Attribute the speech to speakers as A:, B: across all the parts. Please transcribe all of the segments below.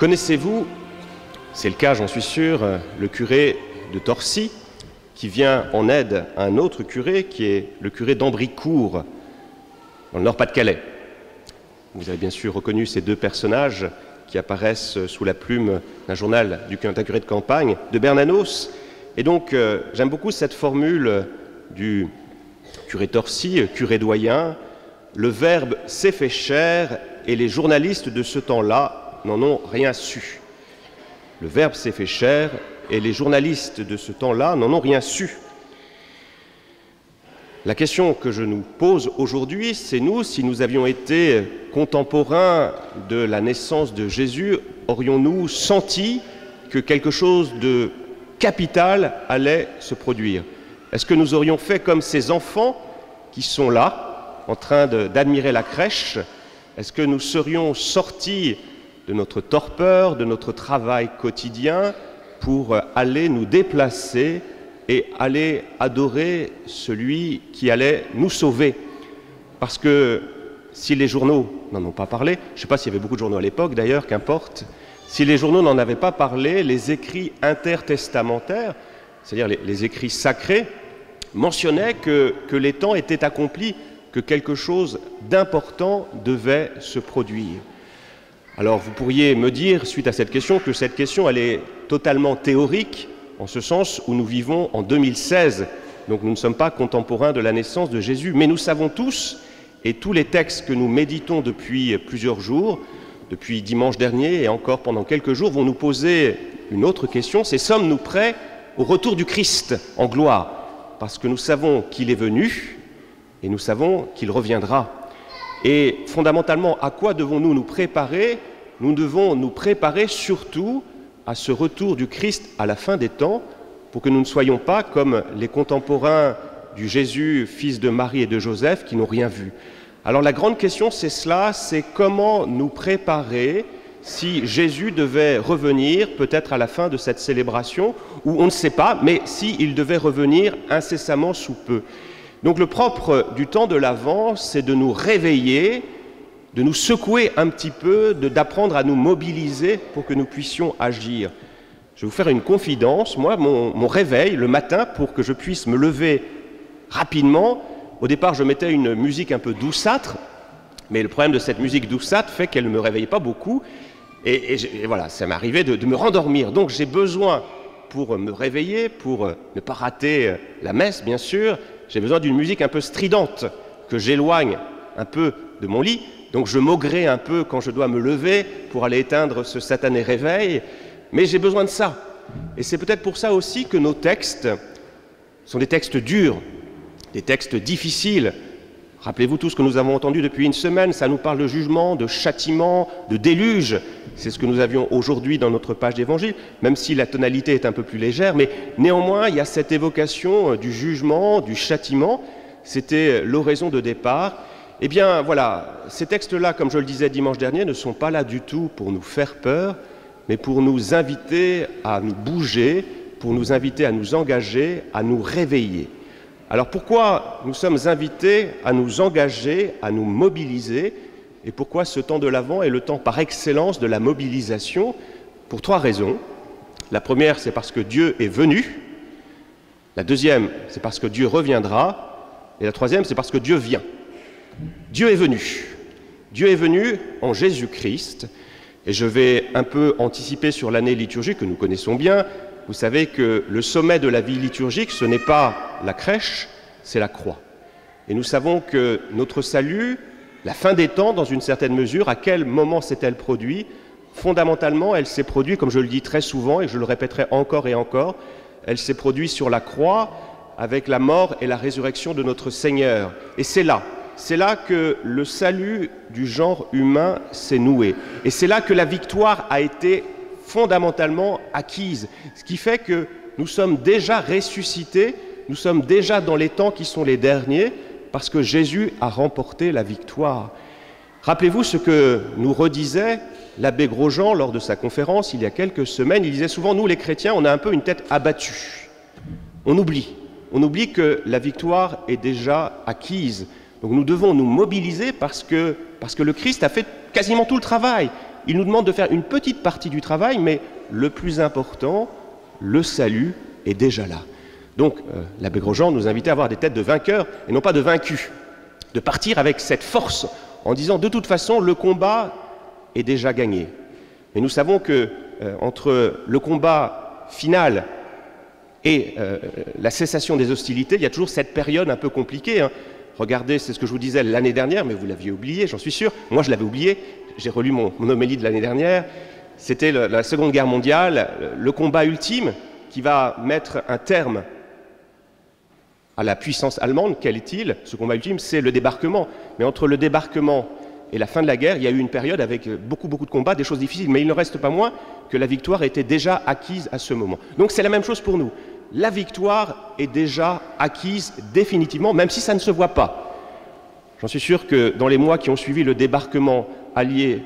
A: Connaissez-vous, c'est le cas j'en suis sûr, le curé de Torcy, qui vient en aide à un autre curé, qui est le curé d'Ambricourt, dans le Nord-Pas-de-Calais. Vous avez bien sûr reconnu ces deux personnages qui apparaissent sous la plume d'un journal d'un curé de campagne, de Bernanos. Et donc, j'aime beaucoup cette formule du curé Torcy, curé doyen. Le Verbe s'est fait chair et les journalistes de ce temps-là n'en ont rien su. Le Verbe s'est fait chair et les journalistes de ce temps-là n'en ont rien su. La question que je nous pose aujourd'hui, c'est nous, si nous avions été contemporains de la naissance de Jésus, aurions-nous senti que quelque chose de capital allait se produire? Est-ce que nous aurions fait comme ces enfants qui sont là, en train d'admirer la crèche? Est-ce que nous serions sortis de notre torpeur, de notre travail quotidien, pour aller nous déplacer et aller adorer celui qui allait nous sauver? Parce que si les journaux n'en ont pas parlé, je ne sais pas s'il y avait beaucoup de journaux à l'époque d'ailleurs, qu'importe, si les journaux n'en avaient pas parlé, les écrits intertestamentaires, c'est-à-dire les écrits sacrés, mentionnaient que les temps étaient accomplis, que quelque chose d'important devait se produire. Alors vous pourriez me dire, suite à cette question, que cette question elle est totalement théorique, en ce sens où nous vivons en 2016, donc nous ne sommes pas contemporains de la naissance de Jésus, mais nous savons tous, et tous les textes que nous méditons depuis plusieurs jours, depuis dimanche dernier et encore pendant quelques jours, vont nous poser une autre question, c'est sommes-nous prêts au retour du Christ en gloire? Parce que nous savons qu'il est venu et nous savons qu'il reviendra. Et fondamentalement, à quoi devons-nous nous préparer? Nous devons nous préparer surtout à ce retour du Christ à la fin des temps, pour que nous ne soyons pas comme les contemporains du Jésus, fils de Marie et de Joseph, qui n'ont rien vu. Alors la grande question, c'est cela, c'est comment nous préparer si Jésus devait revenir, peut-être à la fin de cette célébration, ou on ne sait pas, mais s'il devait revenir incessamment sous peu. Donc le propre du temps de l'Avent, c'est de nous réveiller, de nous secouer un petit peu, d'apprendre à nous mobiliser pour que nous puissions agir. Je vais vous faire une confidence. Moi, mon réveil le matin, pour que je puisse me lever rapidement, au départ, je mettais une musique un peu douceâtre, mais le problème de cette musique douceâtre fait qu'elle ne me réveille pas beaucoup, et voilà, ça m'est arrivé de me rendormir. Donc j'ai besoin, pour me réveiller, pour ne pas rater la messe, bien sûr, j'ai besoin d'une musique un peu stridente, que j'éloigne un peu de mon lit. Donc je maugrais un peu quand je dois me lever pour aller éteindre ce satané réveil, mais j'ai besoin de ça. Et c'est peut-être pour ça aussi que nos textes sont des textes durs, des textes difficiles. Rappelez-vous tout ce que nous avons entendu depuis une semaine, ça nous parle de jugement, de châtiment, de déluge. C'est ce que nous avions aujourd'hui dans notre page d'évangile, même si la tonalité est un peu plus légère, mais néanmoins il y a cette évocation du jugement, du châtiment. C'était l'oraison de départ. Eh bien voilà, ces textes-là, comme je le disais dimanche dernier, ne sont pas là du tout pour nous faire peur, mais pour nous inviter à nous bouger, pour nous inviter à nous engager, à nous réveiller. Alors pourquoi nous sommes invités à nous engager, à nous mobiliser, et pourquoi ce temps de l'Avent est le temps par excellence de la mobilisation? Pour trois raisons. La première, c'est parce que Dieu est venu. La deuxième, c'est parce que Dieu reviendra. Et la troisième, c'est parce que Dieu vient. Dieu est venu. Dieu est venu en Jésus-Christ. Et je vais un peu anticiper sur l'année liturgique que nous connaissons bien. Vous savez que le sommet de la vie liturgique, ce n'est pas la crèche, c'est la croix. Et nous savons que notre salut, la fin des temps, dans une certaine mesure, à quel moment s'est-elle produite? Fondamentalement, elle s'est produite, comme je le dis très souvent, et je le répéterai encore et encore, elle s'est produite sur la croix, avec la mort et la résurrection de notre Seigneur. Et c'est là que le salut du genre humain s'est noué. Et c'est là que la victoire a été fondamentalement acquise. Ce qui fait que nous sommes déjà ressuscités, nous sommes déjà dans les temps qui sont les derniers, parce que Jésus a remporté la victoire. Rappelez-vous ce que nous redisait l'abbé Grosjean lors de sa conférence il y a quelques semaines. Il disait souvent, nous les chrétiens, on a un peu une tête abattue. On oublie que la victoire est déjà acquise. Donc nous devons nous mobiliser parce que le Christ a fait quasiment tout le travail. il nous demande de faire une petite partie du travail, mais le plus important, le salut, est déjà là. Donc, l'abbé Grosjean nous invitait à avoir des têtes de vainqueurs et non pas de vaincus, de partir avec cette force en disant de toute façon le combat est déjà gagné. Et nous savons que entre le combat final et la cessation des hostilités, il y a toujours cette période un peu compliquée. Regardez, c'est ce que je vous disais l'année dernière, mais vous l'aviez oublié, j'en suis sûr. Moi, je l'avais oublié. J'ai relu mon homélie de l'année dernière. C'était la Seconde Guerre mondiale, le combat ultime qui va mettre un terme à la puissance allemande. Quel est-il? Ce combat ultime, c'est le débarquement. Mais entre le débarquement et la fin de la guerre, il y a eu une période avec beaucoup de combats, des choses difficiles. Mais il ne reste pas moins que la victoire était déjà acquise à ce moment. Donc c'est la même chose pour nous. La victoire est déjà acquise définitivement, même si ça ne se voit pas. J'en suis sûr que dans les mois qui ont suivi le débarquement allié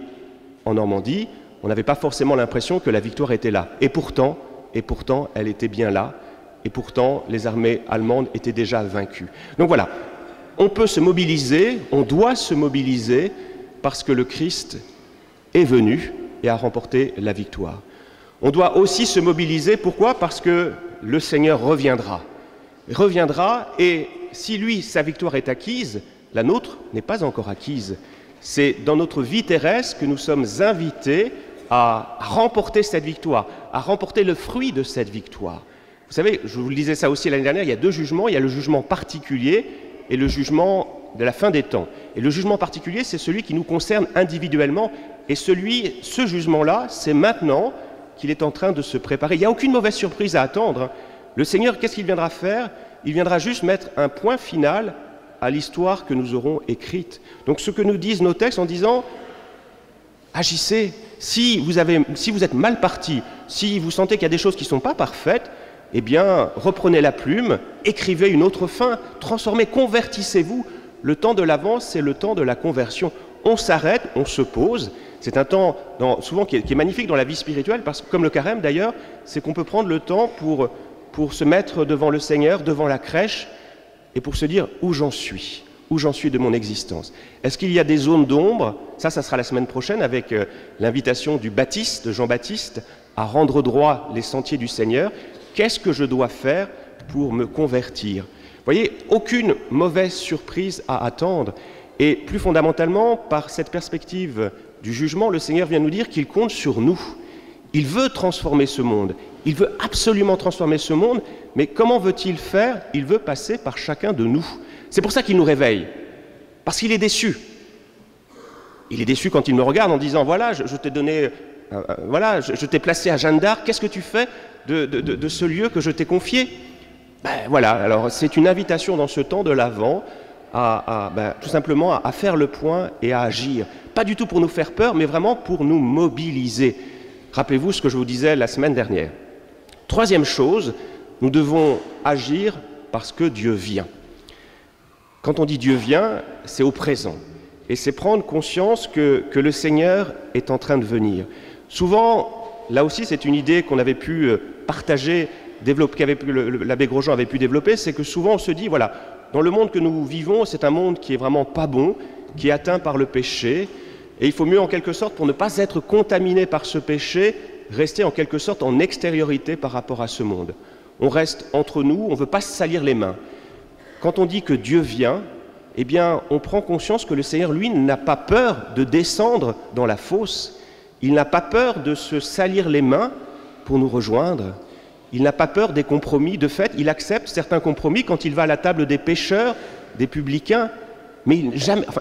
A: en Normandie, on n'avait pas forcément l'impression que la victoire était là. Et pourtant, elle était bien là. Et pourtant, les armées allemandes étaient déjà vaincues. Donc voilà, on peut se mobiliser, on doit se mobiliser parce que le Christ est venu et a remporté la victoire. On doit aussi se mobiliser, pourquoi? Parce que le Seigneur reviendra. Il reviendra et si lui, sa victoire est acquise, la nôtre n'est pas encore acquise. C'est dans notre vie terrestre que nous sommes invités à remporter cette victoire, à remporter le fruit de cette victoire. Vous savez, je vous le disais ça aussi l'année dernière, il y a deux jugements, il y a le jugement particulier et le jugement de la fin des temps. Et le jugement particulier, c'est celui qui nous concerne individuellement et ce jugement-là, c'est maintenant qu'il est en train de se préparer. Il n'y a aucune mauvaise surprise à attendre. Le Seigneur, qu'est-ce qu'il viendra faire? Il viendra juste mettre un point final à l'histoire que nous aurons écrite. Donc ce que nous disent nos textes en disant agissez, si vous êtes mal parti, si vous sentez qu'il y a des choses qui ne sont pas parfaites, eh bien reprenez la plume, écrivez une autre fin, transformez, convertissez-vous. Le temps de l'avance, c'est le temps de la conversion. On s'arrête, on se pose. C'est un temps souvent qui est magnifique dans la vie spirituelle, parce que comme le carême d'ailleurs, c'est qu'on peut prendre le temps pour se mettre devant le Seigneur, devant la crèche, et pour se dire où j'en suis de mon existence. Est-ce qu'il y a des zones d'ombre? Ça sera la semaine prochaine avec l'invitation du Baptiste, de Jean-Baptiste, à rendre droit les sentiers du Seigneur. Qu'est-ce que je dois faire pour me convertir? Vous voyez, aucune mauvaise surprise à attendre. Et plus fondamentalement, par cette perspective du jugement, le Seigneur vient nous dire qu'il compte sur nous. Il veut transformer ce monde. Il veut absolument transformer ce monde. Mais comment veut-il faire? Il veut passer par chacun de nous. C'est pour ça qu'il nous réveille. Parce qu'il est déçu. Il est déçu quand il me regarde en disant « Voilà, je t'ai donné... voilà, je t'ai placé à Jeanne d'Arc. Qu'est-ce que tu fais de ce lieu que je t'ai confié ?» Voilà, alors c'est une invitation dans ce temps de l'Avent tout simplement à faire le point et à agir. Pas du tout pour nous faire peur, mais vraiment pour nous mobiliser. Rappelez-vous ce que je vous disais la semaine dernière. Troisième chose, nous devons agir parce que Dieu vient. Quand on dit Dieu vient, c'est au présent. Et c'est prendre conscience que le Seigneur est en train de venir. Souvent, là aussi, c'est une idée qu'on avait pu partager, l'abbé Grosjean avait pu développer, c'est que souvent on se dit, voilà, dans le monde que nous vivons, c'est un monde qui est vraiment pas bon, qui est atteint par le péché, et il faut mieux en quelque sorte, pour ne pas être contaminé par ce péché, rester en quelque sorte en extériorité par rapport à ce monde. On reste entre nous, on ne veut pas se salir les mains. Quand on dit que Dieu vient, eh bien, on prend conscience que le Seigneur, lui, n'a pas peur de descendre dans la fosse. Il n'a pas peur de se salir les mains pour nous rejoindre. Il n'a pas peur des compromis. De fait, il accepte certains compromis quand il va à la table des pécheurs, des publicains. Mais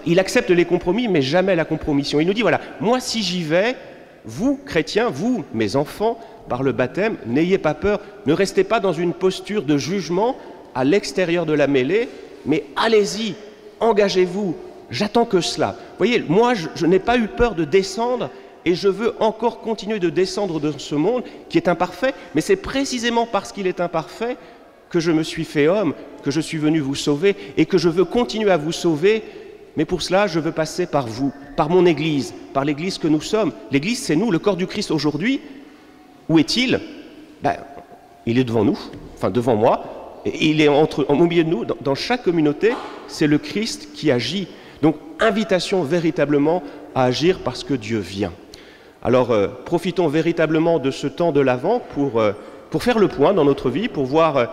A: il accepte les compromis, mais jamais la compromission. Il nous dit, voilà, moi, si j'y vais, vous, chrétiens, vous, mes enfants, par le baptême, n'ayez pas peur. Ne restez pas dans une posture de jugement à l'extérieur de la mêlée, mais allez-y, engagez-vous, j'attends que cela. Vous voyez, moi, je n'ai pas eu peur de descendre et je veux encore continuer de descendre dans ce monde qui est imparfait, mais c'est précisément parce qu'il est imparfait que je me suis fait homme, que je suis venu vous sauver et que je veux continuer à vous sauver, mais pour cela, je veux passer par vous, par mon Église, par l'Église que nous sommes. L'Église, c'est nous, le corps du Christ aujourd'hui. Où est-il? Il est devant nous, enfin devant moi. Il est au milieu de nous, dans chaque communauté, c'est le Christ qui agit. Donc, invitation véritablement à agir parce que Dieu vient. Alors profitons véritablement de ce temps de l'Avent pour faire le point dans notre vie, pour voir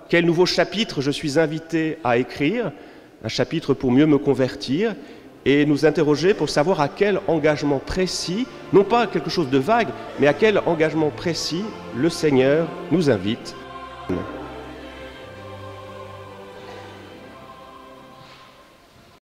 A: quel nouveau chapitre je suis invité à écrire, un chapitre pour mieux me convertir, et nous interroger pour savoir à quel engagement précis, non pas quelque chose de vague, mais à quel engagement précis le Seigneur nous invite.